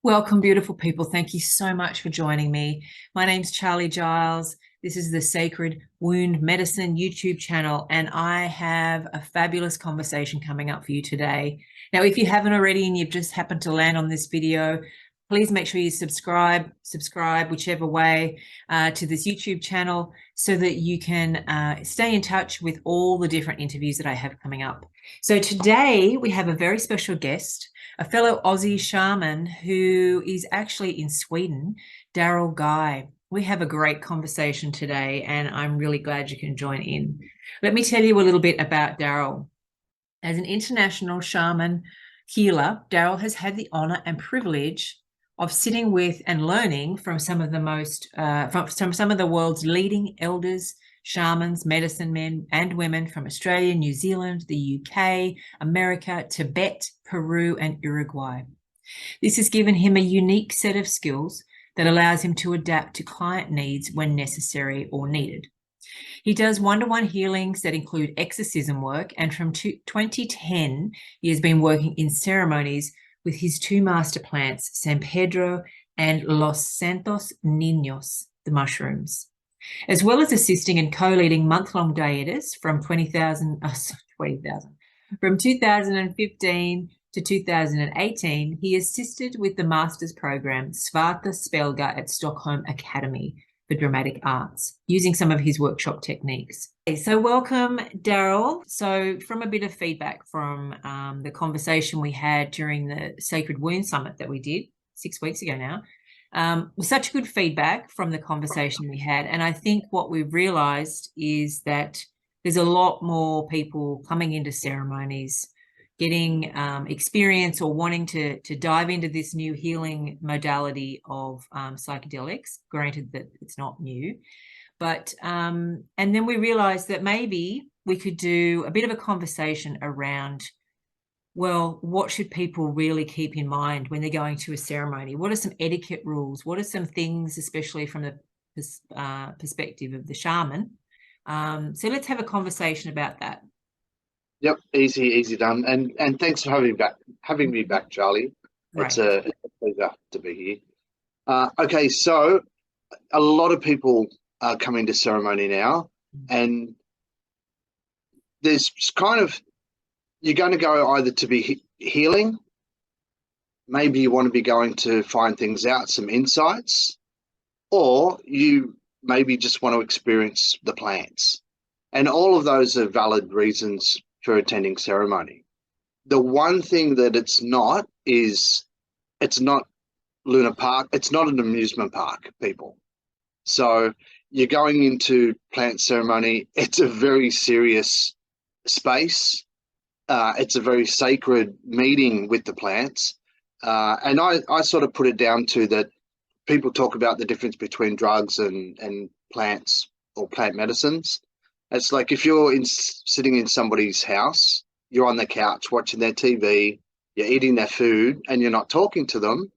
Welcome, beautiful people. Thank you so much for joining me. My name's Charlie Giles. This is the Sacred Wound Medicine YouTube channel, and I have a fabulous conversation coming up for you today. Now, if you haven't already and you've just happened to land on this video, please make sure you subscribe whichever way to this YouTube channel so that you can stay in touch with all the different interviews that I have coming up. So today we have a very special guest, a fellow Aussie shaman who is actually in Sweden, Darryl Guy. We have a great conversation today, and I'm really glad you can join in. Let me tell you a little bit about Darryl. As an international shaman healer, Darryl has had the honor and privilege of sitting with and learning from some of the from some of the world's leading elders, shamans, medicine men and women from Australia, New Zealand, the UK, America, Tibet, Peru, and Uruguay. This has given him a unique set of skills that allows him to adapt to client needs when necessary or needed. He does one-to-one healings that include exorcism work, and from 2010, he has been working in ceremonies with his two master plants, San Pedro and Los Santos Ninos, the mushrooms, as well as assisting and co-leading month-long dietas from 2015 to 2018. He assisted with the master's program Svarta Speglar at Stockholm Academy for dramatic arts, using some of his workshop techniques. So welcome, Darryl. So from a bit of feedback from the conversation we had during the Sacred Wound Summit that we did 6 weeks ago now, such good feedback from the conversation we had. And I think what we've realized is that there's a lot more people coming into ceremonies, getting experience or wanting to dive into this new healing modality of psychedelics, granted that it's not new. But, and then we realized that maybe we could do a bit of a conversation around, well, what should people really keep in mind when they're going to a ceremony? What are some etiquette rules? What are some things, especially from the perspective of the shaman? So let's have a conversation about that. Yep, easy done. And thanks for having me back, Charlie. Right. It's a pleasure to be here. Okay, so a lot of people are coming to ceremony now, and there's kind of, you're going to go either to be healing, maybe you want to be going to find things out, some insights, or you maybe just want to experience the plants. And all of those are valid reasons for attending ceremony. The one thing that it's not is it's not Luna Park. It's not an amusement park, people. So you're going into plant ceremony. It's a very serious space. It's a very sacred meeting with the plants. And I sort of put it down to that people talk about the difference between drugs and plants or plant medicines. It's like if you're sitting in somebody's house, you're on the couch watching their TV, you're eating their food, and you're not talking to them,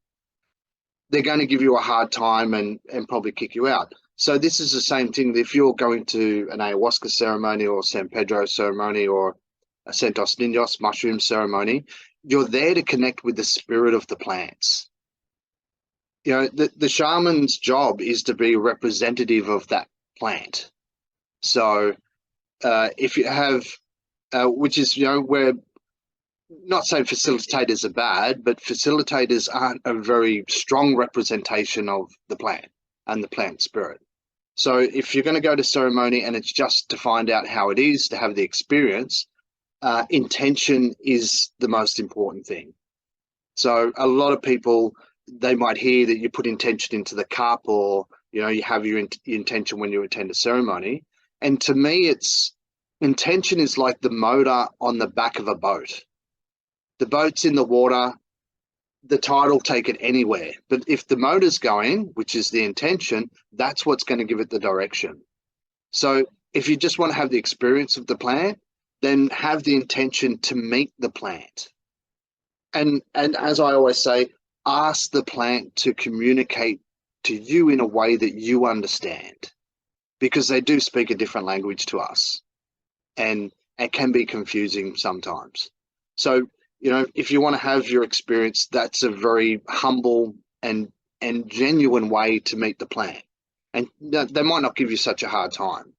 they're going to give you a hard time and probably kick you out. So this is the same thing. If you're going to an ayahuasca ceremony or San Pedro ceremony or a Santos Ninos mushroom ceremony, you're there to connect with the spirit of the plants. You know, the shaman's job is to be a representative of that plant. So if you have, which is, you know, we're not saying facilitators are bad, but facilitators aren't a very strong representation of the plant and the plant spirit. So if you're going to go to ceremony and it's just to find out how it is, to have the experience, intention is the most important thing. So a lot of people, they might hear that you put intention into the cup, or, you know, you have your intention when you attend a ceremony. And to me, it's intention is like the motor on the back of a boat. The boat's in the water, the tide will take it anywhere. But if the motor's going, which is the intention, that's what's going to give it the direction. So if you just want to have the experience of the plant, then have the intention to meet the plant. And as I always say, ask the plant to communicate to you in a way that you understand, because they do speak a different language to us, and it can be confusing sometimes. So if you want to have your experience, that's a very humble and genuine way to meet the plant. And they might not give you such a hard time.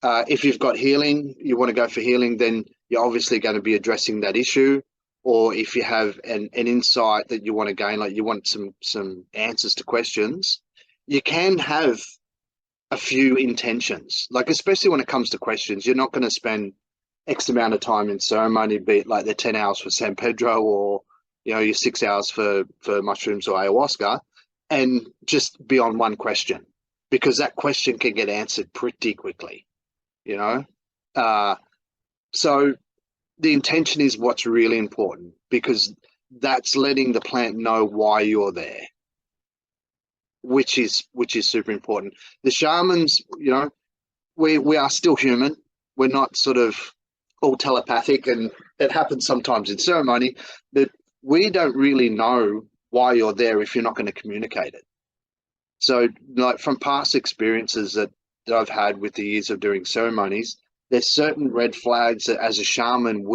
If you've got healing, you want to go for healing, then you're obviously going to be addressing that issue. Or if you have an insight that you want to gain, like you want some answers to questions, you can have a few intentions. Like, especially when it comes to questions, you're not going to spend X amount of time in ceremony, be it like the 10 hours for San Pedro, or your 6 hours for mushrooms or ayahuasca, and just be on one question, because that question can get answered pretty quickly. So the intention is what's really important, because that's letting the plant know why you're there, which is super important. The shamans, we are still human. We're not sort of all telepathic, and it happens sometimes in ceremony, but we don't really know why you're there if you're not going to communicate it. So, like, from past experiences that I've had with the years of doing ceremonies, there's certain red flags that as a shaman,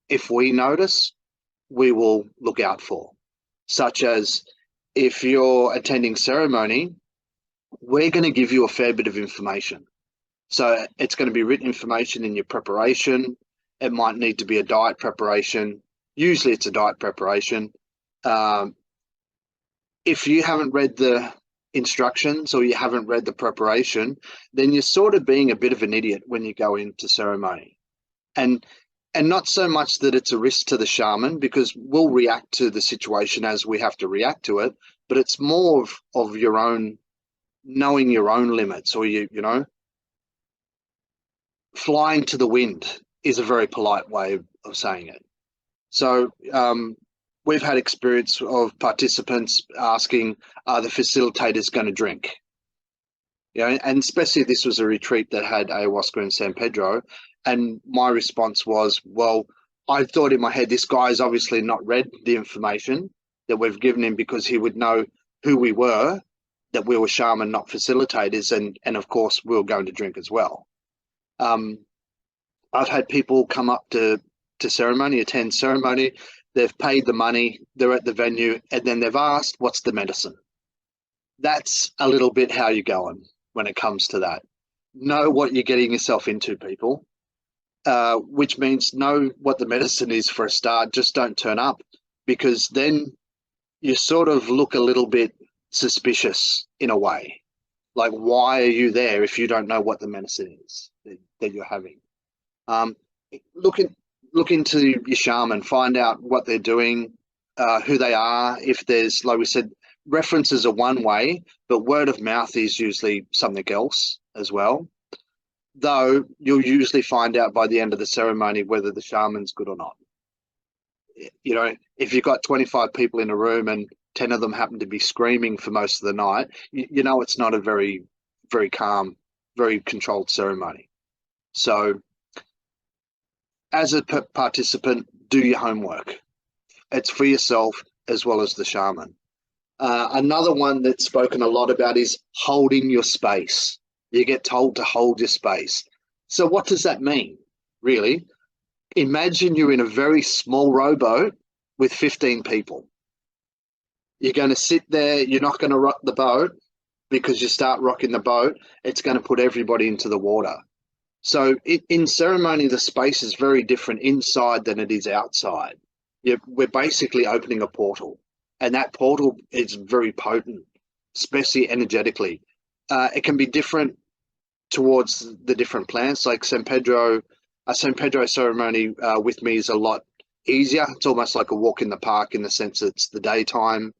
if we notice, we will look out for, such as if you're attending ceremony, we're going to give you a fair bit of information. So it's going to be written information in your preparation. It might need to be a diet preparation. Usually it's a diet preparation. If you haven't read the instructions or you haven't read the preparation, then you're sort of being a bit of an idiot when you go into ceremony. And not so much that it's a risk to the shaman, because we'll react to the situation as we have to react to it, but it's more of your own, knowing your own limits, or flying to the wind is a very polite way of saying it. So we've had experience of participants asking, are the facilitators going to drink? And especially this was a retreat that had ayahuasca in San Pedro. And my response was, well, I thought in my head, this guy's obviously not read the information that we've given him, because he would know who we were, that we were shaman, not facilitators. And of course, we were going to drink as well. I've had people come up to ceremony, attend ceremony. They've paid the money, they're at the venue, and then they've asked, what's the medicine? That's a little bit how you're going when it comes to that. Know what you're getting yourself into, people, which means know what the medicine is for a start. Just don't turn up, because then you sort of look a little bit suspicious in a way. Like, why are you there if you don't know what the medicine is that you're having? Look into your shaman, find out what they're doing, who they are. If there's, like we said, references are one way, but word of mouth is usually something else as well. Though you'll usually find out by the end of the ceremony whether the shaman's good or not. If you've got 25 people in a room and 10 of them happen to be screaming for most of the night, it's not a very, very calm, very controlled ceremony. So as a participant, do your homework. It's for yourself as well as the shaman. Another one that's spoken a lot about is holding your space. You get told to hold your space. So what does that mean, really? Imagine you're in a very small rowboat with 15 people. You're going to sit there. You're not going to rock the boat, because you start rocking the boat, it's going to put everybody into the water. So in ceremony, the space is very different inside than it is outside. We're basically opening a portal, and that portal is very potent, especially energetically. It can be different towards the different plants. Like San Pedro, a San Pedro ceremony with me is a lot easier. It's almost like a walk in the park, in the sense it's the daytime.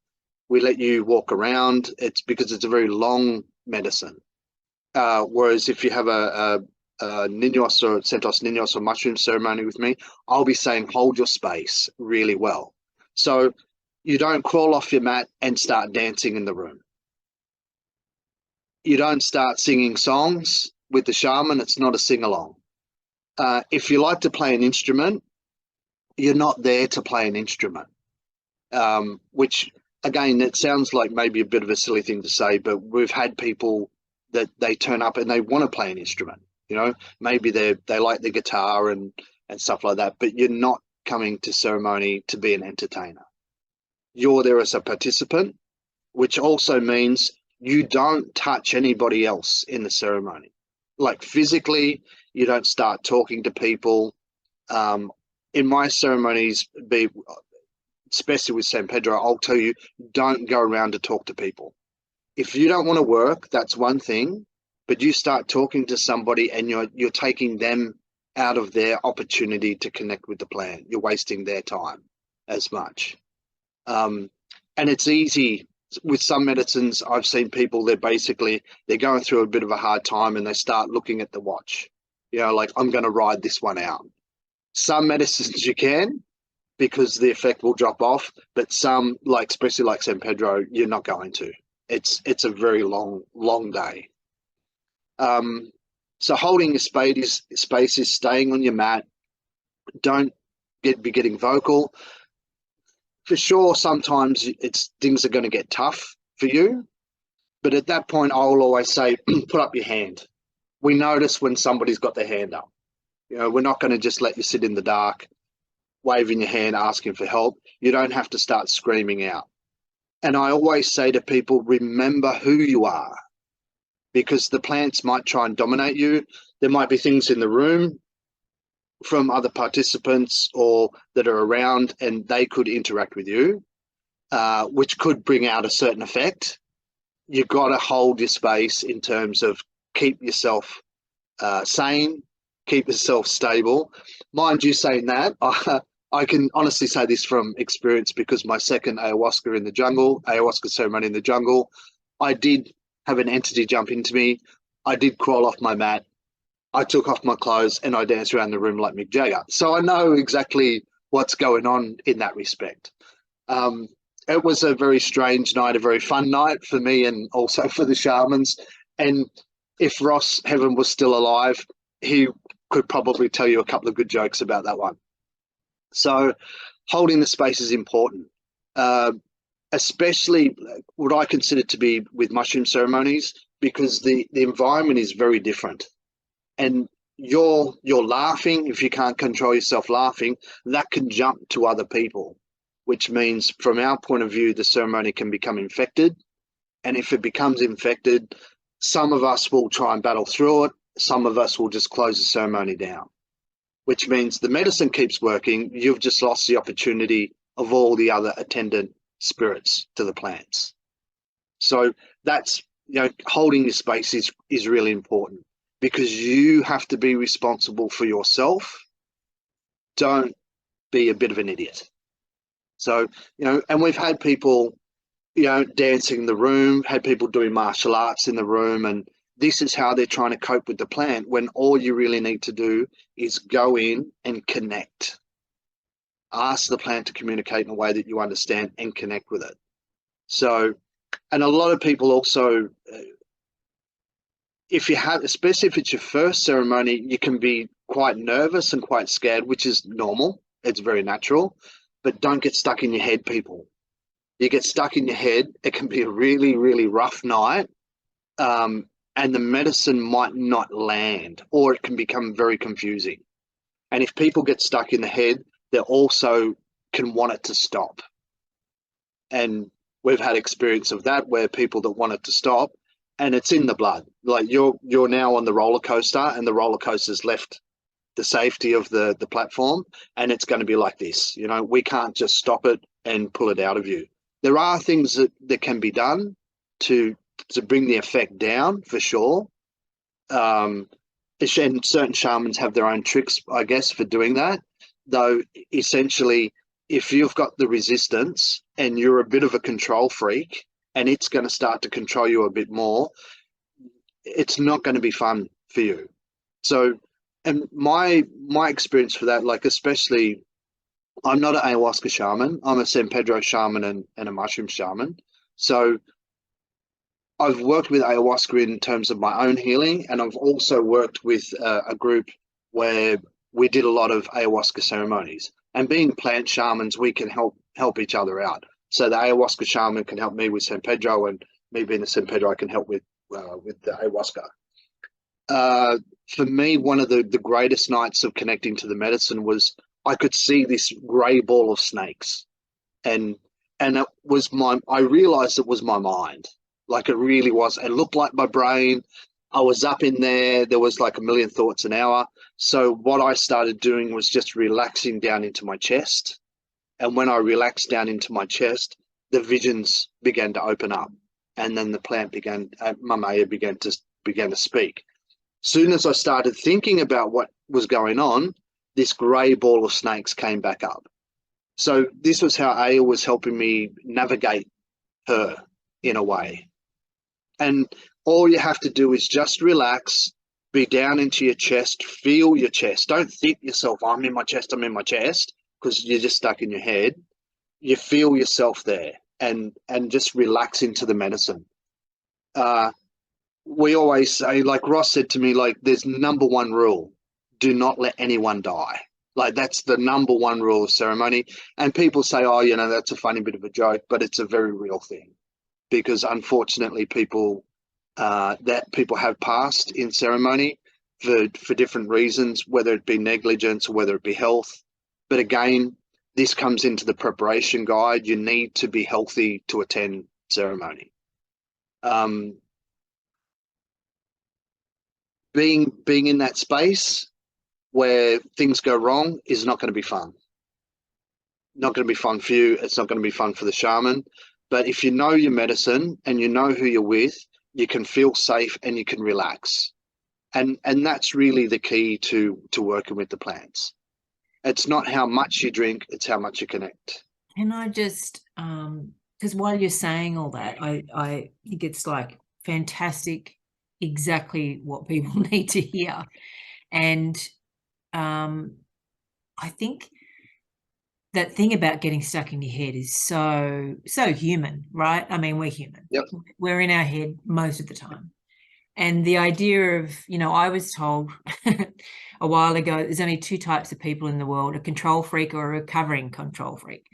We let you walk around. It's because it's a very long medicine. Whereas if you have a Ninos or Santos Ninos or mushroom ceremony with me, I'll be saying, hold your space really well. So you don't crawl off your mat and start dancing in the room. You don't start singing songs with the shaman. It's not a sing-along. If you like to play an instrument, you're not there to play an instrument, which, again, it sounds like maybe a bit of a silly thing to say, but we've had people that they turn up and they want to play an instrument. Maybe they like the guitar and stuff like that, but you're not coming to ceremony to be an entertainer. You're there as a participant, which also means you don't touch anybody else in the ceremony. Like physically, you don't start talking to people. In my ceremonies, especially with San Pedro, I'll tell you, don't go around to talk to people. If you don't want to work, that's one thing, but you start talking to somebody and you're taking them out of their opportunity to connect with the plant. You're wasting their time as much. And it's easy with some medicines. I've seen people, they're going through a bit of a hard time and they start looking at the watch, like, I'm going to ride this one out. Some medicines you can, because the effect will drop off, but some, like especially like San Pedro, you're not going to. It's a very long day. So holding your space is staying on your mat. Don't be getting vocal. For sure, sometimes things are going to get tough for you, but at that point, I will always say, put up your hand. We notice when somebody's got their hand up. We're not going to just let you sit in the dark, waving your hand, asking for help. You don't have to start screaming out. And I always say to people, remember who you are, because the plants might try and dominate you. There might be things in the room from other participants or that are around, and they could interact with you, which could bring out a certain effect. You've got to hold your space in terms of keep yourself sane, keep yourself stable. Mind you saying that, I can honestly say this from experience, because my second ayahuasca ceremony in the jungle, I did have an entity jump into me. I did crawl off my mat. I took off my clothes and I danced around the room like Mick Jagger. So I know exactly what's going on in that respect. It was a very strange night, a very fun night for me and also for the shamans. And if Ross Heaven was still alive, he could probably tell you a couple of good jokes about that one. So holding the space is important, especially what I consider to be with mushroom ceremonies, because the environment is very different. And you're laughing. If you can't control yourself laughing, that can jump to other people, which means from our point of view, the ceremony can become infected. And if it becomes infected, some of us will try and battle through it. Some of us will just close the ceremony down, which means the medicine keeps working. You've just lost the opportunity of all the other attendant spirits to the plants. So that's, holding your space is really important, because you have to be responsible for yourself. Don't be a bit of an idiot. So, and we've had people, dancing in the room, had people doing martial arts in the room, and this is how they're trying to cope with the plant, when all you really need to do is go in and connect. Ask the plant to communicate in a way that you understand and connect with it. So, and a lot of people also, especially if it's your first ceremony, you can be quite nervous and quite scared, which is normal. It's very natural, but don't get stuck in your head, people. You get stuck in your head, it can be a really, really rough night. And the medicine might not land, or it can become very confusing. And if people get stuck in the head, they also can want it to stop. And we've had experience of that, where people that want it to stop, and it's in the blood. Like you're now on the roller coaster, and the roller coaster's left the safety of the platform, and it's going to be like this. We can't just stop it and pull it out of you. There are things that can be done to bring the effect down, for sure. And certain shamans have their own tricks, I guess, for doing that. Though, essentially, if you've got the resistance and you're a bit of a control freak, and it's going to start to control you a bit more, it's not going to be fun for you. So, and my experience for that, like, especially, I'm not an ayahuasca shaman. I'm a San Pedro shaman and a mushroom shaman. So I've worked with ayahuasca in terms of my own healing, and I've also worked with a group where we did a lot of ayahuasca ceremonies. And being plant shamans, we can help each other out. So the ayahuasca shaman can help me with San Pedro, and me being a San Pedro, I can help with the ayahuasca. For me, one of the greatest nights of connecting to the medicine was, I could see this grey ball of snakes, and it was I realized it was my mind. Like, it really was. It looked like my brain. I was up in there. There was like a million thoughts an hour. So what I started doing was just relaxing down into my chest. And when I relaxed down into my chest, the visions began to open up. And then the plant began, Mamaya began to speak. Soon as I started thinking about what was going on, this grey ball of snakes came back up. So this was how Aya was helping me navigate her in a way. And all you have to do is just relax, be down into your chest, feel your chest. Don't think yourself, I'm in my chest, because you're just stuck in your head. You feel yourself there, and just relax into the medicine. We always say, like Ross said to me, like, there's number one rule: do not let anyone die. Like, that's the number one rule of ceremony. And people say, oh, you know, that's a funny bit of a joke, but it's a very real thing, because unfortunately people have passed in ceremony for different reasons, whether it be negligence or whether it be health. But again, this comes into the preparation guide. You need to be healthy to attend ceremony. Being in that space where things go wrong is not going to be fun. Not going to be fun for you. It's not going to be fun for the shaman. But if you know your medicine and you know who you're with, you can feel safe and you can relax. And that's really the key to working with the plants. It's not how much you drink, it's how much you connect. Can I just, because while you're saying all that, I think it's like fantastic, exactly what people need to hear. And I think that thing about getting stuck in your head is so human, right? I mean, we're human. Yep. We're in our head most of the time. And the idea of, you know, I was told a while ago, there's only two types of people in the world: a control freak or a recovering control freak.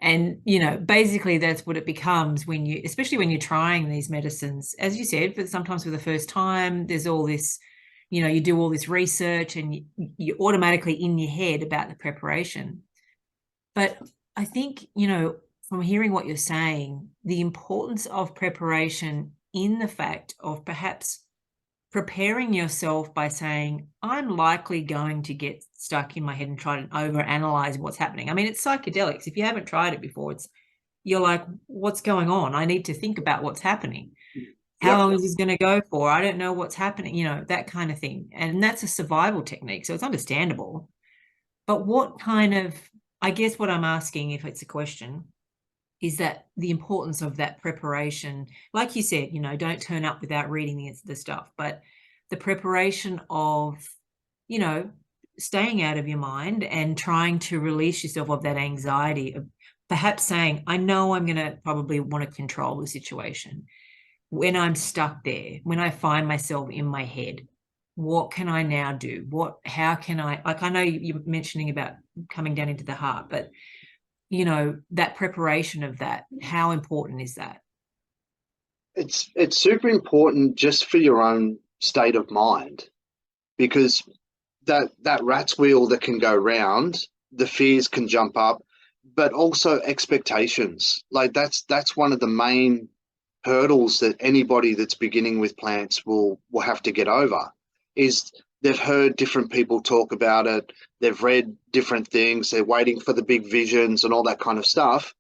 And, you know, basically that's what it becomes when you, especially when you're trying these medicines, as you said, but sometimes for the first time, there's all this, you know, you do all this research and you're automatically in your head about the preparation. But I think, you know, from hearing what you're saying, the importance of preparation in the fact of perhaps preparing yourself by saying, I'm likely going to get stuck in my head and try to overanalyze what's happening. I mean, it's psychedelics. If you haven't tried it before, you're like, what's going on? I need to think about what's happening. How long is this going to go for? I don't know what's happening, you know, that kind of thing. And that's a survival technique. So it's understandable. But what kind of, I guess what I'm asking, if it's a question, is that the importance of that preparation, like you said, you know, don't turn up without reading the stuff, but the preparation of, you know, staying out of your mind and trying to release yourself of that anxiety of perhaps saying, I know I'm going to probably want to control the situation. When I'm stuck there, when I find myself in my head, what can I now do? How can I, like, I know you're mentioning about coming down into the heart, but you know, that preparation of that, how important is that? It's super important just for your own state of mind, because that rat's wheel that can go round, the fears can jump up, but also expectations. Like, that's one of the main hurdles that anybody that's beginning with plants will have to get over, is they've heard different people talk about it. They've read different things. They're waiting for the big visions and all that kind of stuff.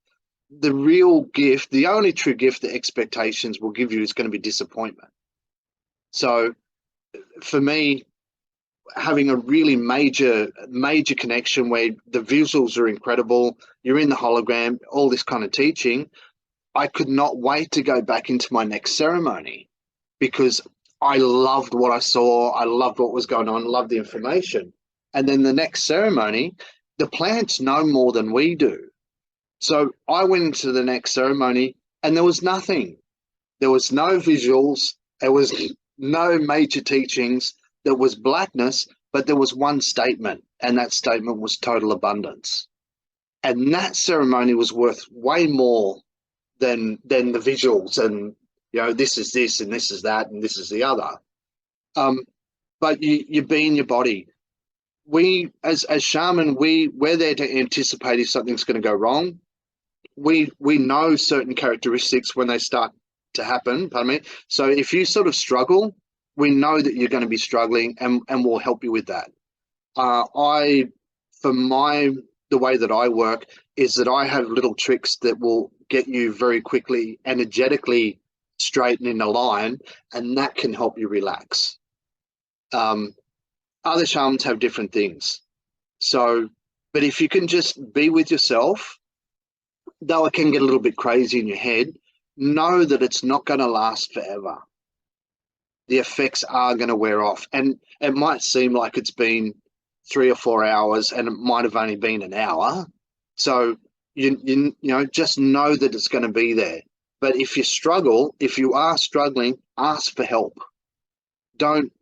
The real gift, the only true gift that expectations will give you, is going to be disappointment. So for me, having a really major connection where the visuals are incredible, you're in the hologram, all this kind of teaching, I could not wait to go back into my next ceremony, because I loved what I saw. I loved what was going on, loved the information. And then the next ceremony, the plants know more than we do. So I went into the next ceremony and there was nothing. There was no visuals. There was no major teachings. There was blackness, but there was one statement, and that statement was total abundance. And that ceremony was worth way more than the visuals and, you know, this is this and this is that and this is the other. But you be in your body. we as shaman, we're there to anticipate if something's going to go wrong. We know certain characteristics when they start to happen. Pardon me. So if you sort of struggle, we know that you're going to be struggling, and we'll help you with that. The way that I work is that I have little tricks that will get you very quickly, energetically straighten in a line, and that can help you relax. Other shamans have different things. So, but if you can just be with yourself, though it can get a little bit crazy in your head, know that it's not going to last forever. The effects are going to wear off, and it might seem like it's been 3 or 4 hours, and it might have only been an hour. So you know, just know that it's going to be there. But if you are struggling, ask for help. Don't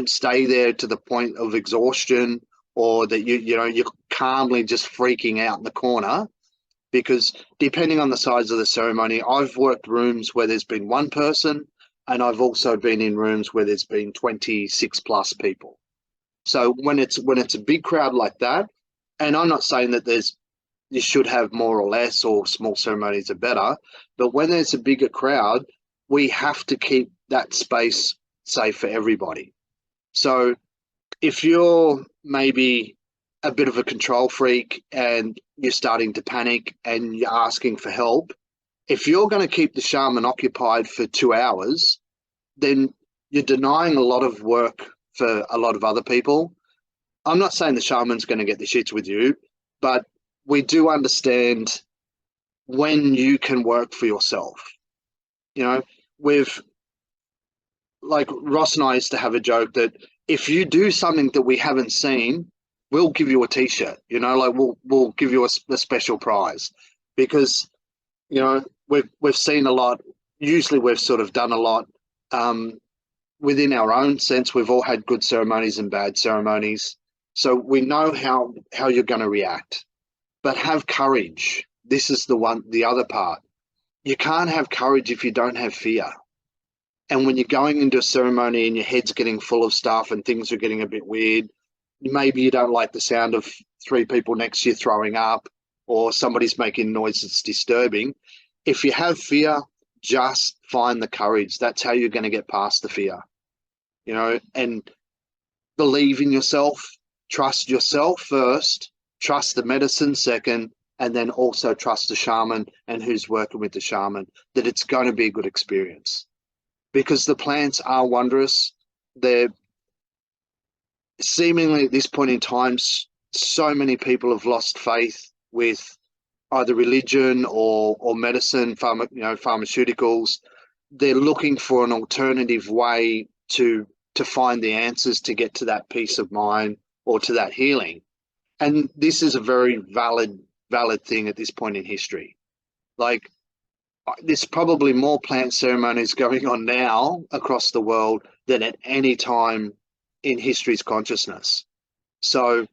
stay there to the point of exhaustion, or that you're calmly just freaking out in the corner, because depending on the size of the ceremony, I've worked rooms where there's been one person, and I've also been in rooms where there's been 26 plus people. So when it's a big crowd like that, and I'm not saying that you should have more or less, or small ceremonies are better, but when there's a bigger crowd, we have to keep that space safe for everybody. So if you're maybe a bit of a control freak and you're starting to panic and you're asking for help, if you're going to keep the shaman occupied for 2 hours, then you're denying a lot of work for a lot of other people. I'm not saying the shaman's going to get the shits with you, but we do understand when you can work for yourself. You know, like Ross and I used to have a joke that if you do something that we haven't seen, we'll give you a t-shirt, you know, like we'll give you a special prize, because, you know, we've seen a lot. Usually we've sort of done a lot within our own sense. We've all had good ceremonies and bad ceremonies. So we know how you're going to react, but have courage. This is the other part. You can't have courage if you don't have fear. And when you're going into a ceremony and your head's getting full of stuff and things are getting a bit weird, maybe you don't like the sound of 3 people next to you throwing up, or somebody's making noise that's disturbing. If you have fear, just find the courage. That's how you're going to get past the fear, you know, and believe in yourself. Trust yourself first, trust the medicine second, and then also trust the shaman and who's working with the shaman, that it's going to be a good experience. Because the plants are wondrous. They're seemingly at this point in time, so many people have lost faith with either religion or medicine, pharmaceuticals. They're looking for an alternative way to find the answers to get to that peace of mind or to that healing. And this is a very valid thing at this point in history. Like, there's probably more plant ceremonies going on now across the world than at any time in history's consciousness. So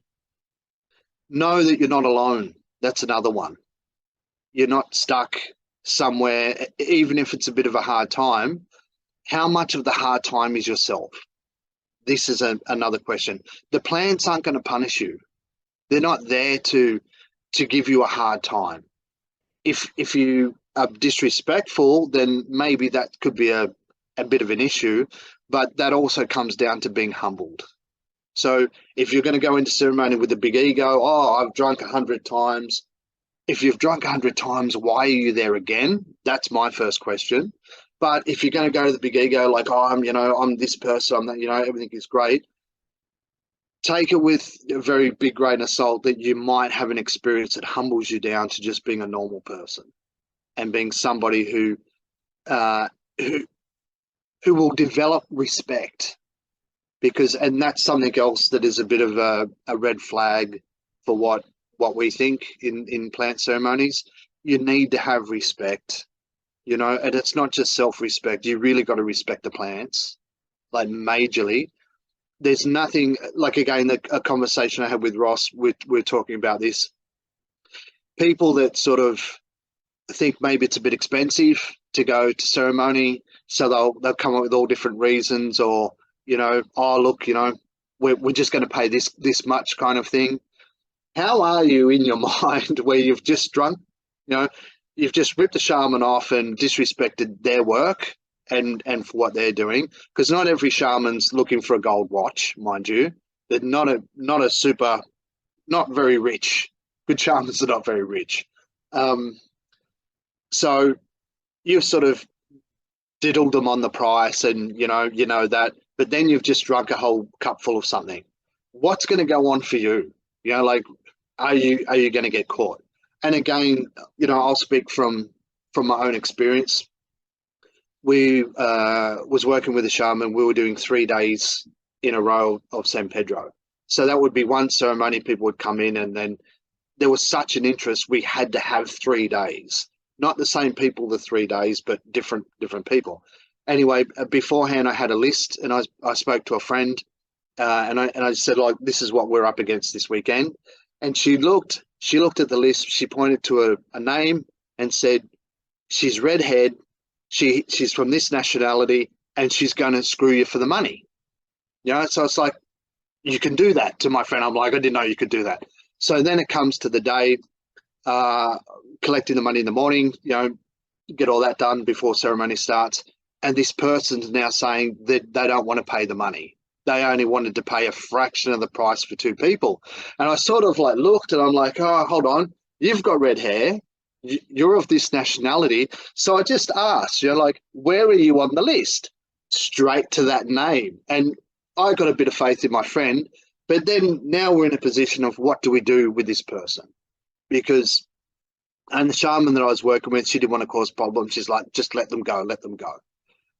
know that you're not alone. That's another one. You're not stuck somewhere, even if it's a bit of a hard time. How much of the hard time is yourself? This is another question. The plants aren't going to punish you. They're not there to give you a hard time. If you are disrespectful, then maybe that could be a bit of an issue, but that also comes down to being humbled. So if you're going to go into ceremony with a big ego, oh, I've drunk 100 times. If you've drunk 100 times, why are you there again? That's my first question. But if you're going to go to the big ego, like, oh, I'm this person, I'm that, everything is great. Take it with a very big grain of salt that you might have an experience that humbles you down to just being a normal person and being somebody who will develop respect. And that's something else that is a bit of a red flag for what we think in plant ceremonies. You need to have respect, and it's not just self-respect. You really got to respect the plants, like majorly. There's nothing, like, again, a conversation I had with Ross, we're talking about this. People that sort of think maybe it's a bit expensive to go to ceremony, so they'll come up with all different reasons, or, oh, look, we're just going to pay this much kind of thing. How are you in your mind where you've just drunk, you've just ripped the shaman off and disrespected their work and for what they're doing? Because not every shaman's looking for a gold watch, mind you. They're not very rich. Good shamans are not very rich. So you've sort of diddled them on the price, and you know that, but then you've just drunk a whole cup full of something. What's going to go on for you? Like, are you going to get caught? And again, I'll speak from my own experience. We was working with a shaman. We were doing 3 days in a row of San Pedro. So that would be one ceremony. People would come in, and then there was such an interest. We had to have 3 days, not the same people the 3 days, but different people. Anyway, beforehand, I had a list, and I spoke to a friend, and I said, like, this is what we're up against this weekend. And she looked at the list. She pointed to a name and said, she's redhead. She's from this nationality, and she's going to screw you for the money. So it's like, you can do that. To my friend, I'm like, I didn't know you could do that. So then it comes to the day, collecting the money in the morning, get all that done before ceremony starts. And this person's now saying that they don't want to pay the money. They only wanted to pay a fraction of the price for 2 people. And I sort of like looked, and I'm like, oh, hold on. You've got red hair. You're of this nationality. So I just asked, like, where are you on the list? Straight to that name. And I got a bit of faith in my friend. But then now we're in a position of, what do we do with this person? Because, and the shaman that I was working with, she didn't want to cause problems. She's like, just let them go.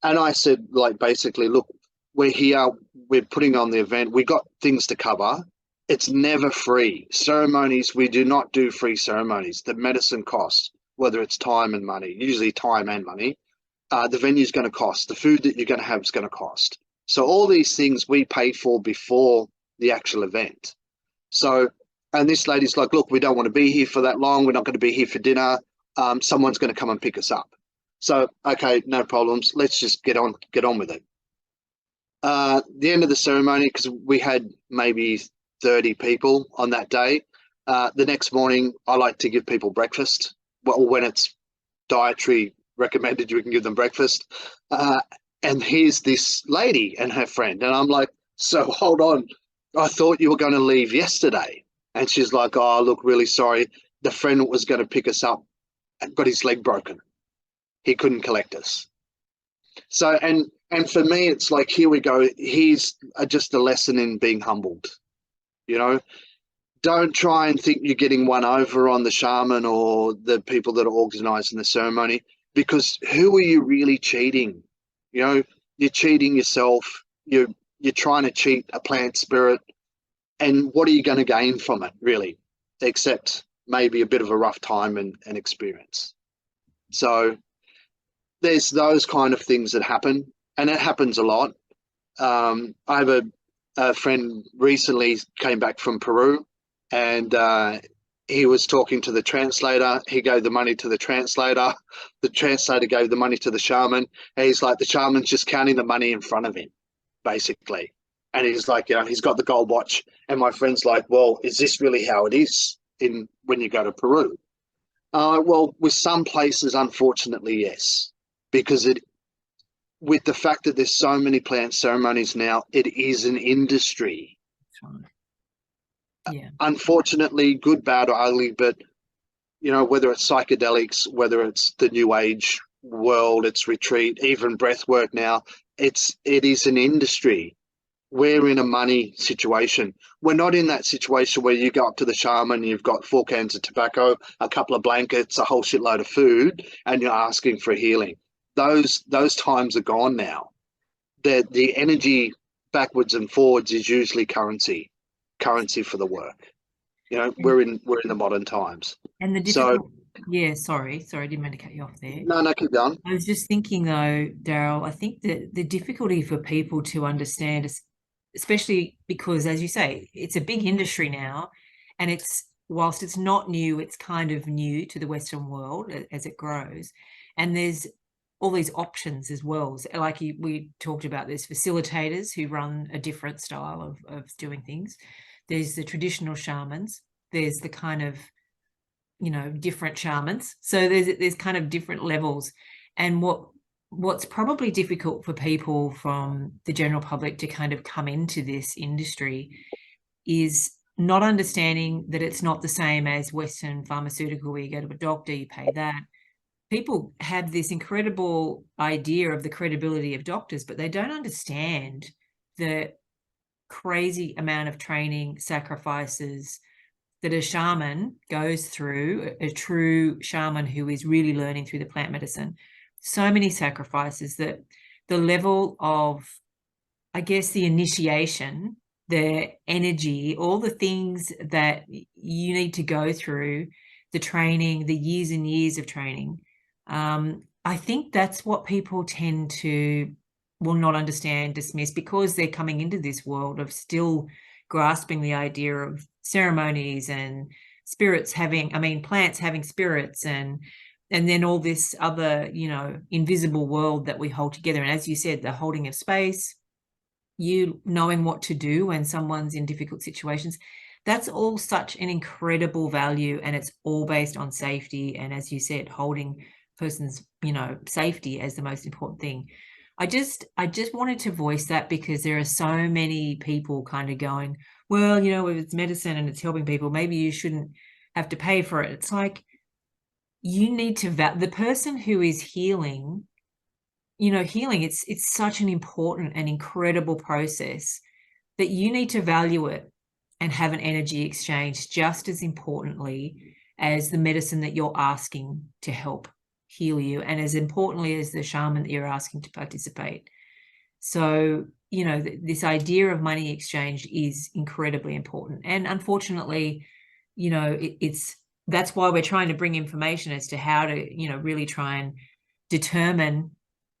And I said, like, basically, look, we're here, we're putting on the event, we got things to cover. It's never free. Ceremonies, we do not do free ceremonies. The medicine costs, whether it's time and money, usually time and money. The venue's going to cost. The food that you're going to have is going to cost. So all these things we pay for before the actual event. So, and this lady's like, look, we don't want to be here for that long. We're not going to be here for dinner. Someone's going to come and pick us up. So, okay, no problems. Let's just get on with it. The end of the ceremony, because we had maybe 30 people on that day. The next morning, I like to give people breakfast. Well, when it's dietary recommended, you can give them breakfast. And here's this lady and her friend. And I'm like, so hold on. I thought you were going to leave yesterday. And she's like, oh, look, really sorry. The friend was going to pick us up and got his leg broken. He couldn't collect us. So, and for me, it's like, here we go. Here's just a lesson in being humbled. Don't try and think you're getting one over on the shaman or the people that are organising the ceremony, because who are you really cheating? You're cheating yourself. You're trying to cheat a plant spirit. And what are you going to gain from it, really, except maybe a bit of a rough time and experience? So there's those kind of things that happen, and it happens a lot. I have a friend recently came back from Peru, and he was talking to the translator. He gave the money to the translator. The translator gave the money to the shaman. And he's like, the shaman's just counting the money in front of him, basically. And he's like, he's got the gold watch. And my friend's like, well, is this really how it is when you go to Peru? Well, with some places, unfortunately, yes. Because with the fact that there's so many plant ceremonies now, it is an industry. That's right. Yeah. Unfortunately, good, bad, or ugly, but whether it's psychedelics, whether it's the new age world, it's retreat, even breath work now, it is an industry. We're in a money situation. We're not in that situation where you go up to the shaman, you've got 4 cans of tobacco, a couple of blankets, a whole shitload of food, and you're asking for healing. Those times are gone now. The energy backwards and forwards is usually currency for the work. We're in the modern times. And the difficult, yeah, sorry, I didn't mean to cut you off there. No, keep going. I was just thinking though, Darryl, I think that the difficulty for people to understand, especially because, as you say, it's a big industry now, and whilst it's not new, it's kind of new to the Western world as it grows. And there's all these options as well. Like we talked about, there's facilitators who run a different style of doing things. There's the traditional shamans. There's the kind of, you know, different shamans. So there's kind of different levels. And what's probably difficult for people from the general public to kind of come into this industry is not understanding that it's not the same as Western pharmaceutical, where you go to a doctor, you pay that. People have this incredible idea of the credibility of doctors, but they don't understand the crazy amount of training, sacrifices that a shaman goes through, a true shaman who is really learning through the plant medicine. So many sacrifices, that the level of, I guess, the initiation, the energy, all the things that you need to go through, the training, the years and years of training. I think that's what people tend to will not understand, dismiss, because they're coming into this world of still grasping the idea of ceremonies and spirits having, I mean, plants having spirits, and then all this other, you know, invisible world that we hold together. And as you said, the holding of space, you knowing what to do when someone's in difficult situations, that's all such an incredible value, and it's all based on safety. And as you said, holding person's, you know, safety as the most important thing. I just wanted to voice that, because there are so many people kind of going, well, you know, if it's medicine and it's helping people, maybe you shouldn't have to pay for it. It's like, you need to the person who is healing, you know, healing, it's such an important and incredible process that you need to value it and have an energy exchange just as importantly as the medicine that you're asking to help heal you, and as importantly as the shaman that you're asking to participate. So, you know, this idea of money exchange is incredibly important. And unfortunately, you know, that's why we're trying to bring information as to how to, you know, really try and determine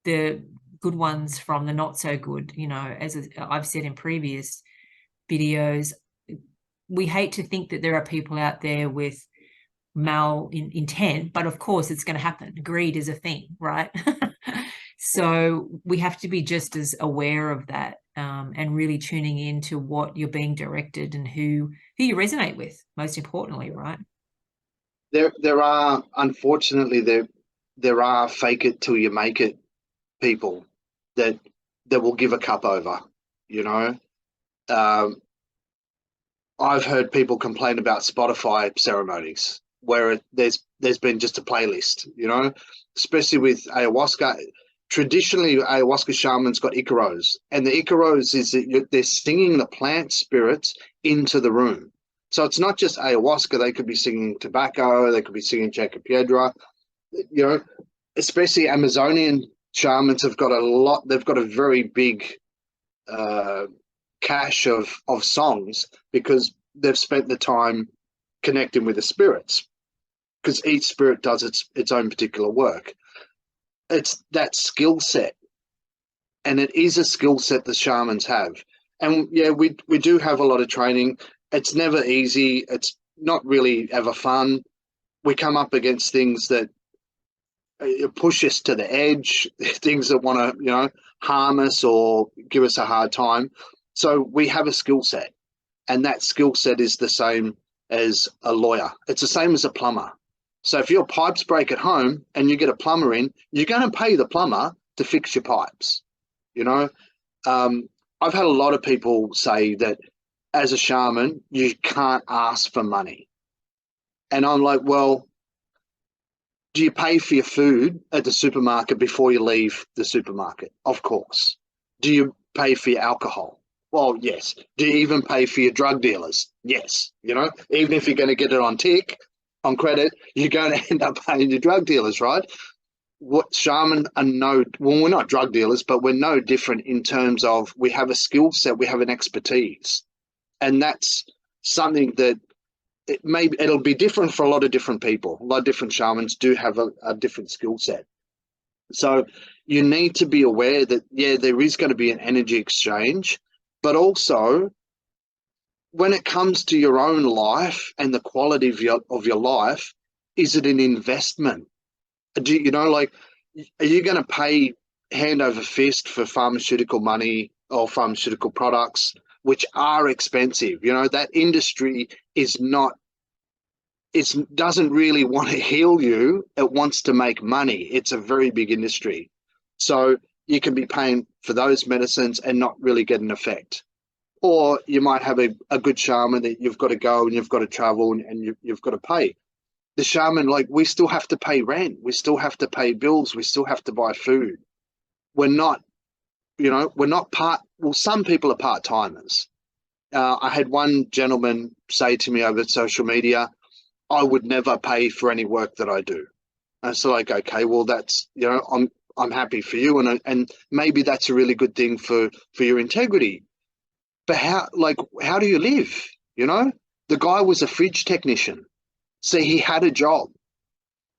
the good ones from the not so good. You know, as I've said in previous videos, we hate to think that there are people out there with intent, but of course it's going to happen. Greed is a thing, right? So we have to be just as aware of that, and really tuning in to what you're being directed and who you resonate with, most importantly, right? There are, unfortunately, there are fake it till you make it people that will give a cup over, you know. I've heard people complain about Spotify ceremonies where there's been just a playlist, you know, especially with ayahuasca. Traditionally, ayahuasca shamans got icaros, and the icaros is that they're singing the plant spirits into the room. So it's not just ayahuasca. They could be singing tobacco. They could be singing Piedra. You know, especially Amazonian shamans have got a lot. They've got a very big cache of songs, because they've spent the time connecting with the spirits, because each spirit does its own particular work. It's that skill set, and it is a skill set the shamans have. And yeah, we do have a lot of training. It's never easy. It's not really ever fun. We come up against things that push us to the edge, things that want to, you know, harm us or give us a hard time. So we have a skill set, and that skill set is the same as a lawyer. It's the same as a plumber. So if your pipes break at home and you get a plumber in, you're going to pay the plumber to fix your pipes. You know, I've had a lot of people say that as a shaman, you can't ask for money. And I'm like, well, do you pay for your food at the supermarket before you leave the supermarket? Of course. Do you pay for your alcohol? Well, yes. Do you even pay for your drug dealers? Yes. You know, even if you're going to get it on tick, on credit, you're going to end up paying your drug dealers, right? What shaman are well, we're not drug dealers, but we're no different in terms of we have a skill set, we have an expertise. And that's something that it'll be different for a lot of different people. A lot of different shamans do have a different skill set. So you need to be aware that, yeah, there is going to be an energy exchange, but also when it comes to your own life and the quality of your life, is it an investment? Do you know, like, are you going to pay hand over fist for pharmaceutical money or pharmaceutical products, which are expensive? You know, that industry is not, it doesn't really want to heal you. It wants to make money. It's a very big industry. So you can be paying for those medicines and not really get an effect. Or you might have a good shaman that you've got to go and you've got to travel and you've got to pay. The shaman, like, we still have to pay rent. We still have to pay bills. We still have to buy food. We're not, you know, we're not well, some people are part-timers. I had one gentleman say to me over social media, I would never pay for any work that I do. And so, like, okay, well, that's, you know, I'm happy for you, and maybe that's a really good thing for your integrity. But how do you live? You know, the guy was a fridge technician, so he had a job.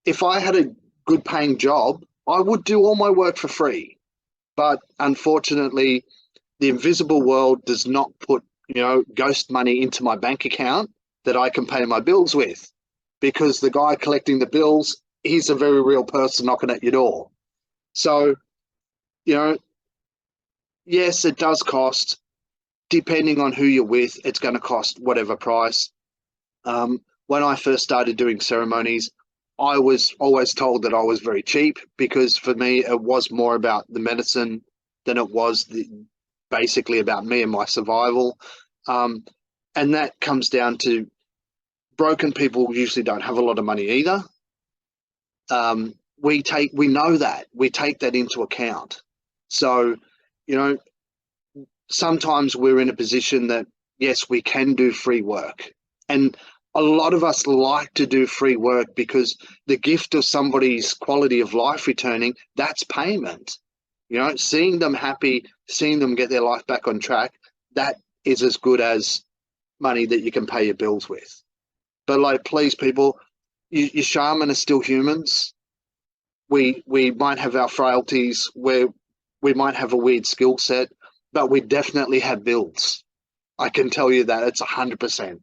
If I had a good paying job, I would do all my work for free. But unfortunately, the invisible world does not put, you know, ghost money into my bank account that I can pay my bills with, because the guy collecting the bills, he's a very real person knocking at your door. So, you know, yes, it does cost. Depending on who you're with, it's going to cost whatever price. When I first started doing ceremonies, I was always told that I was very cheap, because for me, it was more about the medicine than it was basically about me and my survival. And that comes down to broken people usually don't have a lot of money either. We know that. We take that into account. So, you know, sometimes we're in a position that, yes, we can do free work. And a lot of us like to do free work because the gift of somebody's quality of life returning, that's payment. You know, seeing them happy, seeing them get their life back on track, that is as good as money that you can pay your bills with. But, like, please, people, your shaman are still humans. We might have our frailties, where we might have a weird skill set, but we definitely have bills. I can tell you that. It's 100%.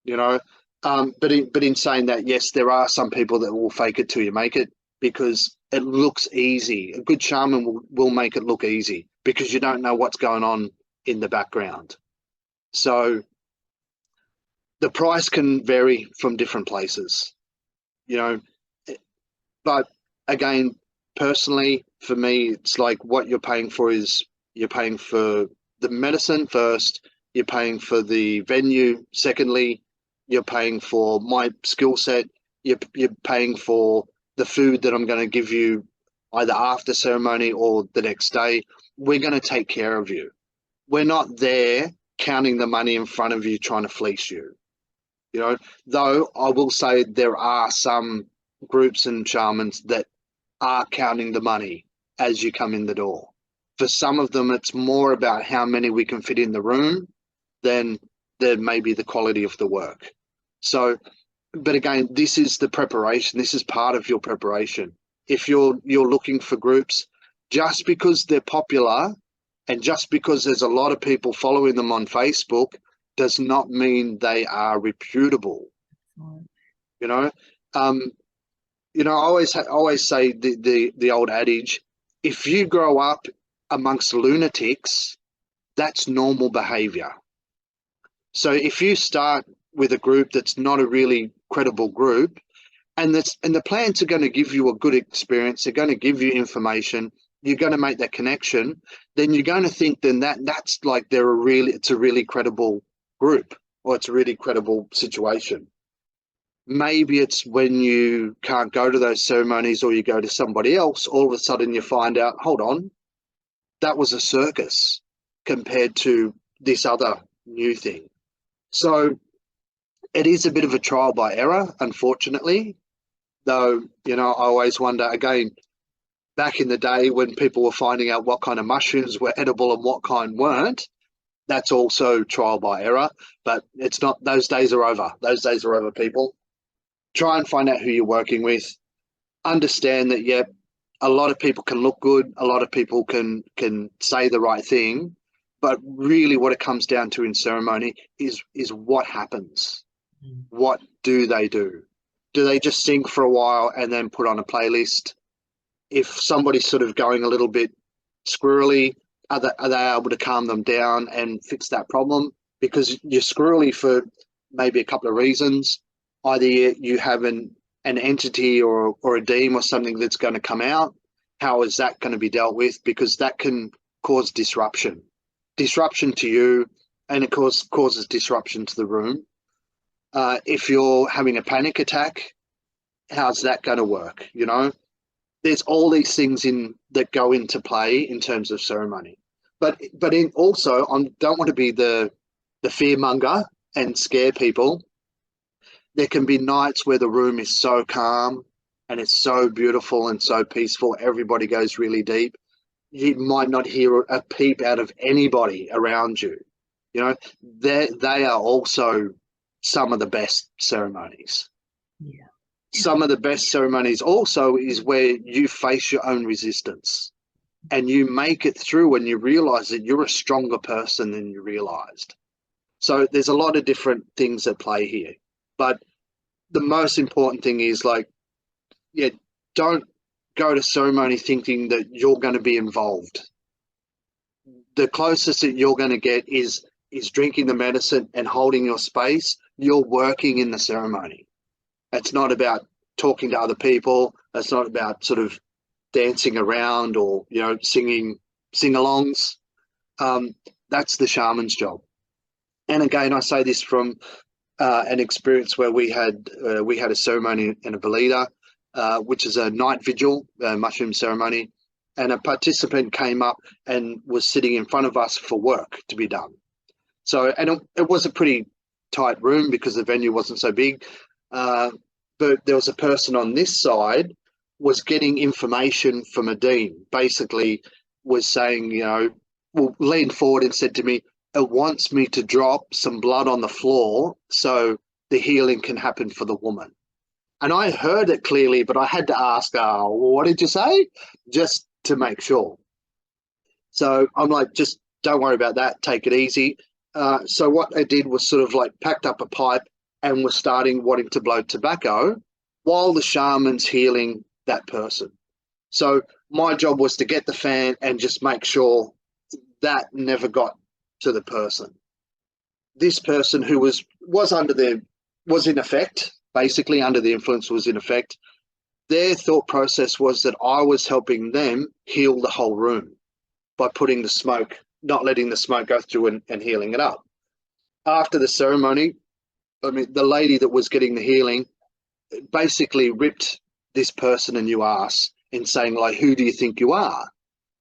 You know, but in saying that, yes, there are some people that will fake it till you make it, because it looks easy. A good shaman will make it look easy, because you don't know what's going on in the background. So the price can vary from different places, you know. But again, personally, for me, it's like, what you're paying for is, you're paying for the medicine first, you're paying for the venue secondly, you're paying for my skill set, you're paying for the food that I'm going to give you either after ceremony or the next day. We're going to take care of you. We're not there counting the money in front of you trying to fleece you. You know, though I will say there are some groups and shamans that are counting the money as you come in the door. For some of them, it's more about how many we can fit in the room than maybe the quality of the work. So, but again, this is the preparation. This is part of your preparation. If you're looking for groups, just because they're popular and just because there's a lot of people following them on Facebook, does not mean they are reputable. You know, I always say the old adage: if you grow up amongst lunatics, that's normal behavior. So if you start with a group that's not a really credible group, and the plans are going to give you a good experience, they're going to give you information, you're going to make that connection, then you're going to think then that's like it's a really credible group, or it's a really credible situation. Maybe it's when you can't go to those ceremonies, or you go to somebody else, all of a sudden you find out, hold on, that was a circus compared to this other new thing. So it is a bit of a trial by error, unfortunately, though. You know, I always wonder, again, back in the day when people were finding out what kind of mushrooms were edible and what kind weren't, that's also trial by error. But it's not, those days are over. Those days are over, people. Try and find out who you're working with. Understand that, yeah, a lot of people can look good, a lot of people can say the right thing, but really what it comes down to in ceremony is what happens. What do they do? Do they just sing for a while and then put on a playlist? if somebody's sort of going a little bit squirrely, are they able to calm them down and fix that problem? Because you're squirrely for maybe a couple of reasons. Either you have an entity or a demon or something that's going to come out. How is that going to be dealt with? Because that can cause disruption to you, and it causes disruption to the room. If you're having a panic attack, how's that going to work? You know, there's all these things that go into play in terms of ceremony. But also, I don't want to be the fearmonger and scare people. There can be nights where the room is so calm and it's so beautiful and so peaceful. Everybody goes really deep. You might not hear a peep out of anybody around you. You know, they are also some of the best ceremonies. Yeah. Some of the best ceremonies also is where you face your own resistance and you make it through and you realize that you're a stronger person than you realized. So there's a lot of different things at play here. But the most important thing is, like, yeah, don't go to ceremony thinking that you're going to be involved. The closest that you're going to get is drinking the medicine and holding your space. You're working in the ceremony. It's not about talking to other people. It's not about sort of dancing around or, you know, singing sing-alongs. That's the shaman's job. And again, I say this from an experience where we had a ceremony in a Belida, which is a night vigil, mushroom ceremony, and a participant came up and was sitting in front of us for work to be done. So, and it was a pretty tight room because the venue wasn't so big, but there was a person on this side was getting information from a dean, basically was saying, you know, well, leaned forward and said to me, it wants me to drop some blood on the floor so the healing can happen for the woman. And I heard it clearly, but I had to ask, what did you say? Just to make sure. So I'm like, just don't worry about that. Take it easy. So what I did was sort of like packed up a pipe and was wanting to blow tobacco while the shaman's healing that person. So my job was to get the fan and just make sure that never got to the person. This person who was in effect, basically under the influence, was in effect, their thought process was that I was helping them heal the whole room by putting the smoke, not letting the smoke go through and healing it up. After the ceremony, I mean, the lady that was getting the healing basically ripped this person a new ass in saying, like, who do you think you are?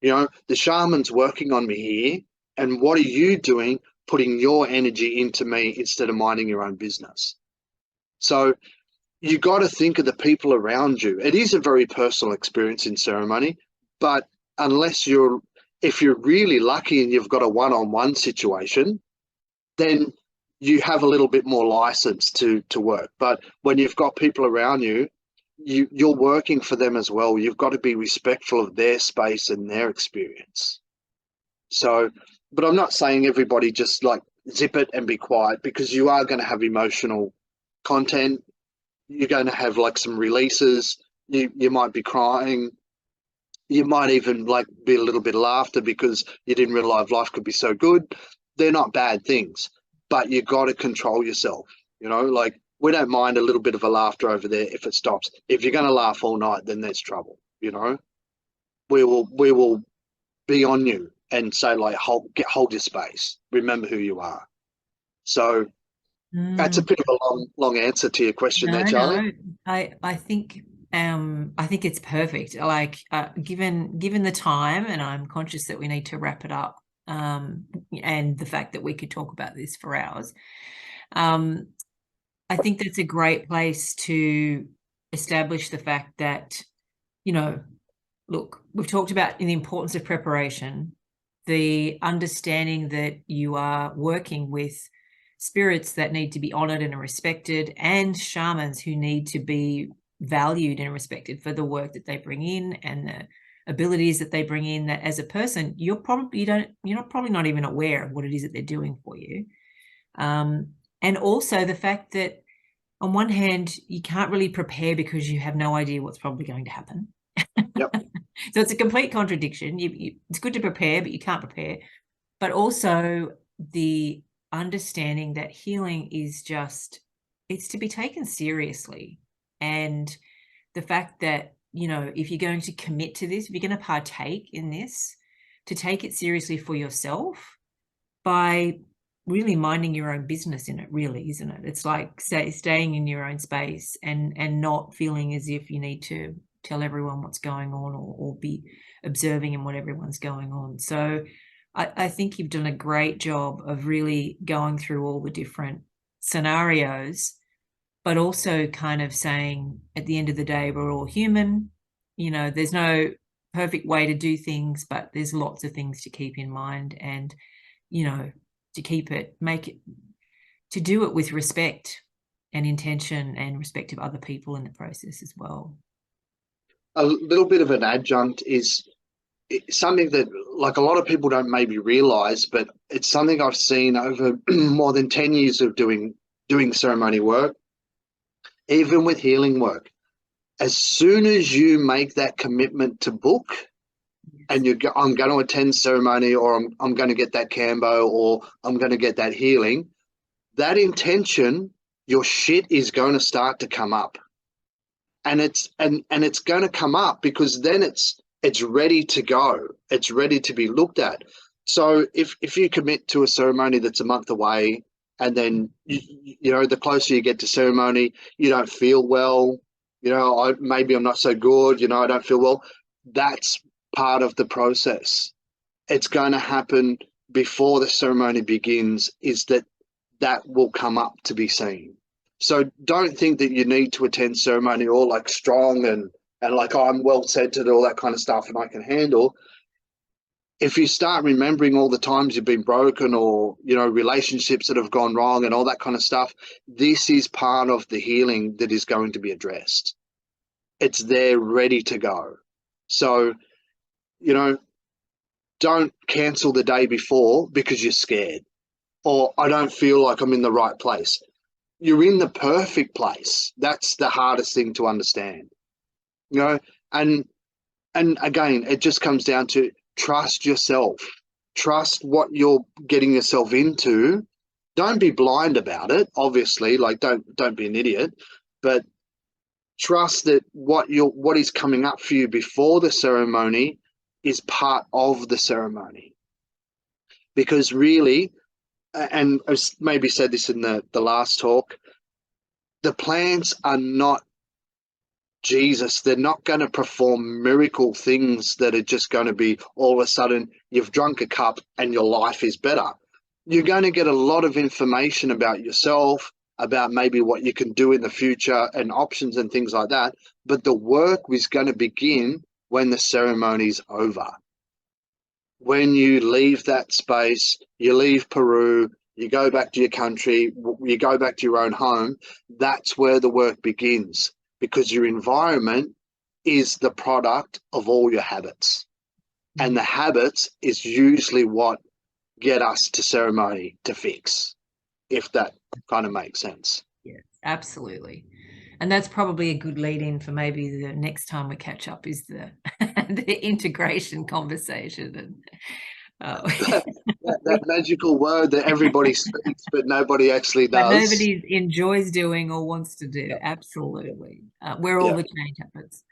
You know, the shaman's working on me here, and what are you doing putting your energy into me instead of minding your own business? So you got to think of the people around you. It is a very personal experience in ceremony, but if you're really lucky and you've got a one-on-one situation, then you have a little bit more license to work. But when you've got people around you, you're working for them as well. You've got to be respectful of their space and their experience. So, but I'm not saying everybody just like zip it and be quiet, because you are going to have emotional content. You're going to have like some releases. You might be crying. You might even like be a little bit of laughter because you didn't realize life could be so good. They're not bad things, but you got to control yourself. You know, like, we don't mind a little bit of a laughter over there if it stops. If you're going to laugh all night, then there's trouble. You know, we will be on you and say, like, hold your space. Remember who you are. So that's a bit of a long answer to your question there, Charlie. No, I think it's perfect. Like, given the time, and I'm conscious that we need to wrap it up, and the fact that we could talk about this for hours. I think that's a great place to establish the fact that, you know, look, we've talked about the importance of preparation, the understanding that you are working with spirits that need to be honored and respected, and shamans who need to be valued and respected for the work that they bring in and the abilities that they bring in, that as a person, you're probably not even aware of what it is that they're doing for you. And also the fact that on one hand, you can't really prepare because you have no idea what's probably going to happen. Yep. So it's a complete contradiction. It's good to prepare, but you can't prepare. But also the understanding that healing is just, it's to be taken seriously. And the fact that, you know, if you're going to commit to this, if you're going to partake in this, to take it seriously for yourself by really minding your own business in it, really, isn't it? It's like staying in your own space and not feeling as if you need to tell everyone what's going on, or be observing in what everyone's going on. So I think you've done a great job of really going through all the different scenarios, but also kind of saying at the end of the day, we're all human. You know, there's no perfect way to do things, but there's lots of things to keep in mind, and, you know, to keep it, make it, to do it with respect and intention and respect of other people in the process as well. A little bit of an adjunct is something that, like, a lot of people don't maybe realize, but it's something I've seen over more than 10 years of doing ceremony work, even with healing work. As soon as you make that commitment to book, and I'm going to attend ceremony, or I'm going to get that cambo, or I'm going to get that healing, that intention, your shit is going to start to come up. And it's going to come up because then it's ready to go. It's ready to be looked at. So if you commit to a ceremony that's a month away, and then you know, the closer you get to ceremony, you don't feel well. You know, maybe I'm not so good. You know, I don't feel well. That's part of the process. It's going to happen before the ceremony begins. Is that will come up to be seen. So don't think that you need to attend ceremony all like strong and like, oh, I'm well centered, all that kind of stuff, and I can handle. If you start remembering all the times you've been broken, or, you know, relationships that have gone wrong and all that kind of stuff, this is part of the healing that is going to be addressed. It's there ready to go. So, you know, don't cancel the day before because you're scared, or I don't feel like I'm in the right place. You're in the perfect place. That's the hardest thing to understand, you know. And again, it just comes down to trust yourself. Trust what you're getting yourself into. Don't be blind about it, obviously. Like, don't be an idiot, but trust that what is coming up for you before the ceremony is part of the ceremony. Because really, and I maybe said this in the last talk, the plants are not Jesus. They're not going to perform miracle things that are just going to be all of a sudden you've drunk a cup and your life is better. You're going to get a lot of information about yourself, about maybe what you can do in the future and options and things like that. But the work is going to begin when the ceremony's over. When you leave that space, you leave Peru, you go back to your country, you go back to your own home, that's where the work begins, because your environment is the product of all your habits. And the habits is usually what get us to ceremony to fix, if that kind of makes sense. Yes, absolutely. And that's probably a good lead in for maybe the next time we catch up, is the the integration conversation. And that magical word that everybody speaks but nobody actually does. But nobody enjoys doing or wants to do. Yeah. Absolutely. Where all the change happens.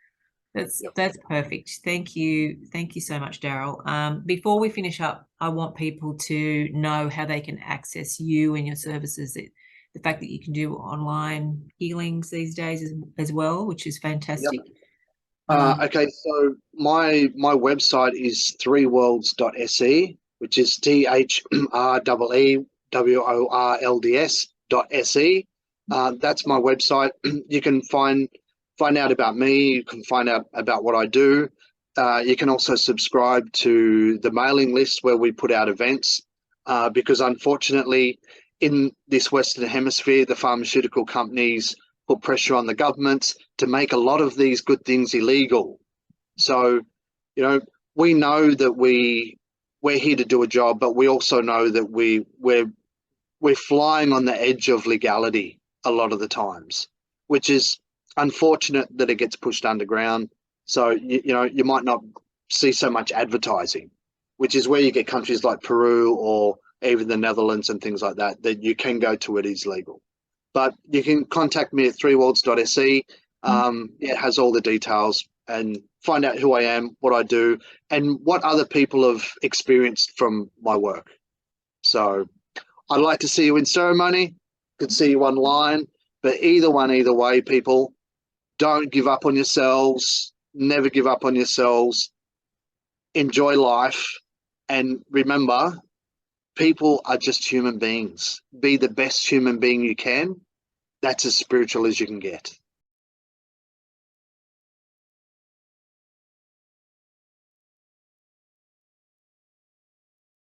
That's perfect. Thank you so much, Darryl. Before we finish up, I want people to know how they can access you and your services. The fact that you can do online healings these days as well, which is fantastic. Okay, so my website is threeworlds.se, which is THREEWORLDS.se. That's my website. You can find out about me. You can find out about what I do. You can also subscribe to the mailing list where we put out events, because unfortunately in this Western Hemisphere, the pharmaceutical companies put pressure on the governments to make a lot of these good things illegal. So, you know, we know that we're here to do a job, but we also know that we're flying on the edge of legality a lot of the times, which is unfortunate that it gets pushed underground. So, you know, you might not see so much advertising, which is where you get countries like Peru or even the Netherlands and things like that, that you can go to, it is legal. But you can contact me at threeworlds.se. It has all the details, and find out who I am, what I do, and what other people have experienced from my work. So I'd like to see you in ceremony, could see you online, but either way, people, don't give up on yourselves. Never give up on yourselves. Enjoy life. And remember, people are just human beings. Be the best human being you can. That's as spiritual as you can get.